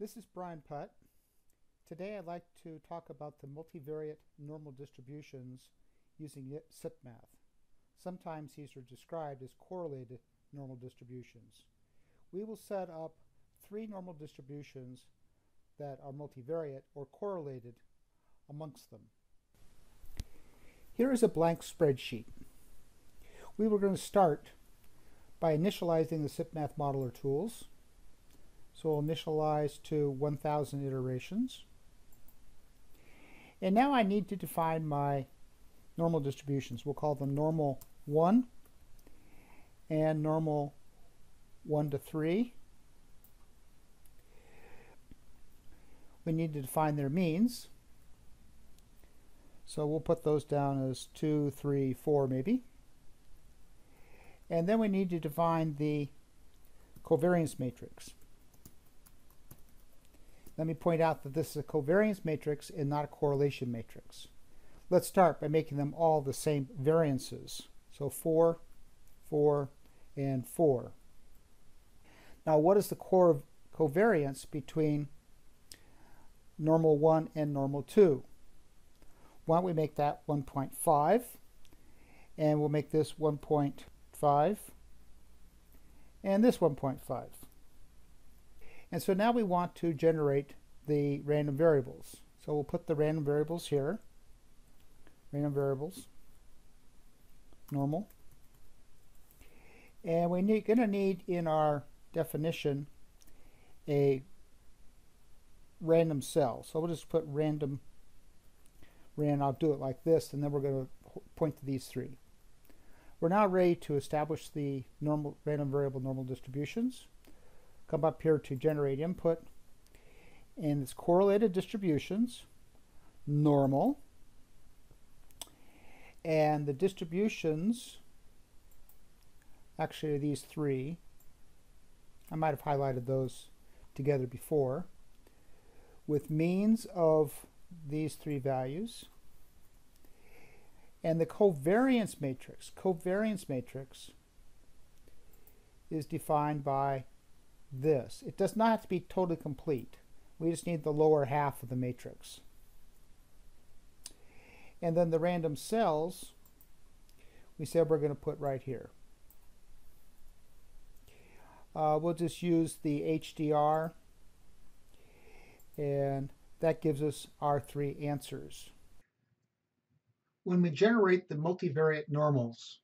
This is Brian Putt. Today I'd like to talk about the multivariate normal distributions using SIPmath. Sometimes these are described as correlated normal distributions. We will set up three normal distributions that are multivariate or correlated amongst them. Here is a blank spreadsheet. We were going to start by initializing the SIPmath modeler tools. So we'll initialize to 1,000 iterations. And now I need to define my normal distributions. We'll call them normal 1 and normal 1 to 3. We need to define their means. So we'll put those down as 2, 3, 4 maybe. And then we need to define the covariance matrix. Let me point out that this is a covariance matrix and not a correlation matrix. Let's start by making them all the same variances. So 4, 4, and 4. Now what is the covariance between normal 1 and normal 2? Why don't we make that 1.5, and we'll make this 1.5, and this 1.5. And so now we want to generate the random variables. So we'll put the random variables here. Random variables, normal. And we're going to need in our definition a random cell. So we'll just put random, I'll do it like this, and then we're going to point to these three. We're now ready to establish the normal random variable normal distributions. Come up here to generate input, and it's correlated distributions, normal, and the distributions actually are these three. I might have highlighted those together before, with means of these three values. And the covariance matrix is defined by this. It does not have to be totally complete. We just need the lower half of the matrix. And then the random cells, we said we're going to put right here. We'll just use the HDR, and that gives us our three answers. When we generate the multivariate normals,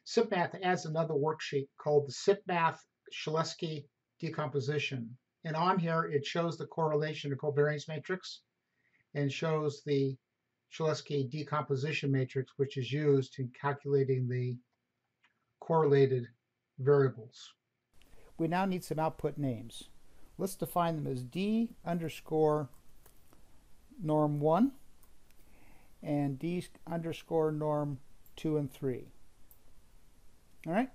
SIPmath adds another worksheet called the SIPmath Cholesky decomposition. And on here it shows the correlation to covariance matrix and shows the Cholesky decomposition matrix, which is used in calculating the correlated variables. We now need some output names. Let's define them as D underscore norm 1 and D underscore norm 2 and 3. All right?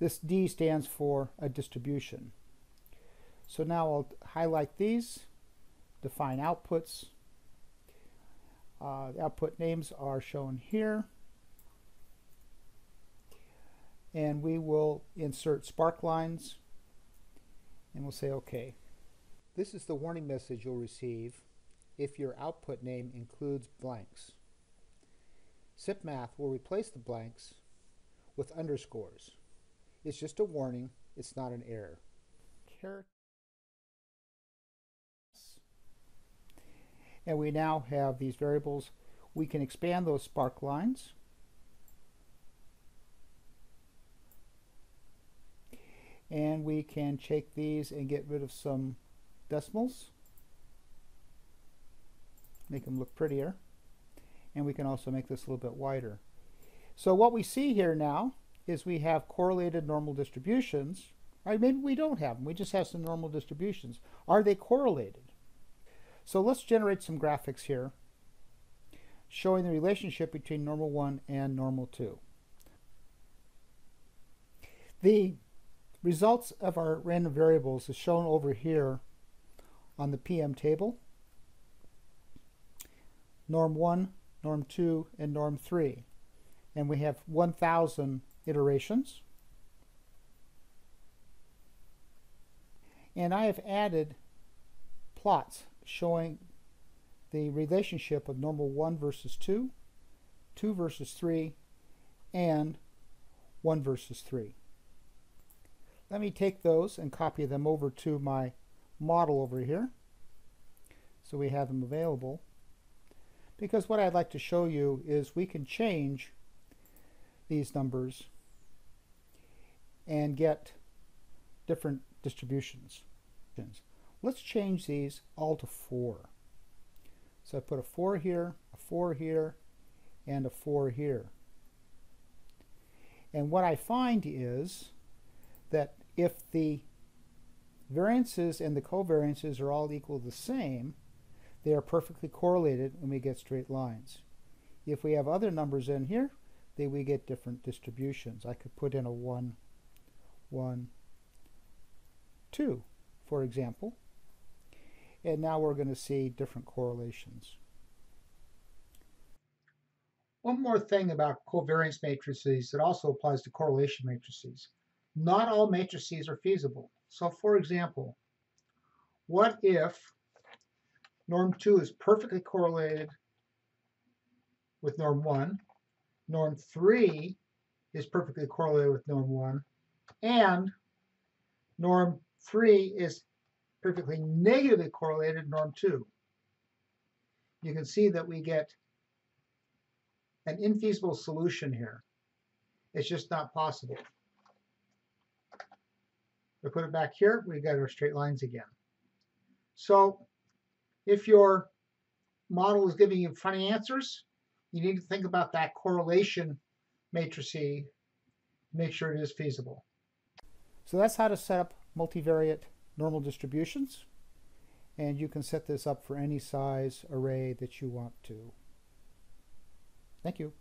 This D stands for a distribution. So now I'll highlight these, define outputs. The output names are shown here. And we will insert spark lines, and we'll say OK. This is the warning message you'll receive if your output name includes blanks. SIPmath will replace the blanks with underscores. It's just a warning, it's not an error. And we now have these variables. We can expand those spark lines. And we can take these and get rid of some decimals. Make them look prettier. And we can also make this a little bit wider. So what we see here now is we have correlated normal distributions. Right? Maybe we don't have them. We just have some normal distributions. Are they correlated? So let's generate some graphics here showing the relationship between normal 1 and normal 2. The results of our random variables is shown over here on the PM table. Norm 1, norm 2, and norm 3. And we have 1,000 iterations. And I have added plots showing the relationship of normal 1 versus 2, 2 versus 3, and 1 versus 3. Let me take those and copy them over to my model over here, so we have them available. Because what I'd like to show you is we can change these numbers and get different distributions. Let's change these all to 4. So I put a 4 here, a 4 here, and a 4 here. And what I find is that if the variances and the covariances are all equal to the same, they are perfectly correlated and we get straight lines. If we have other numbers in here, then we get different distributions. I could put in a 1, 1, 2, for example. And now we're going to see different correlations. One more thing about covariance matrices that also applies to correlation matrices. Not all matrices are feasible. So for example, what if norm 2 is perfectly correlated with norm 1, norm 3 is perfectly correlated with norm 1, and norm 3 is perfectly negatively correlated with norm 2. You can see that we get an infeasible solution here. It's just not possible. We put it back here, we've got our straight lines again. So if your model is giving you funny answers, you need to think about that correlation matrix to make sure it is feasible. So that's how to set up multivariate normal distributions. And you can set this up for any size array that you want to. Thank you.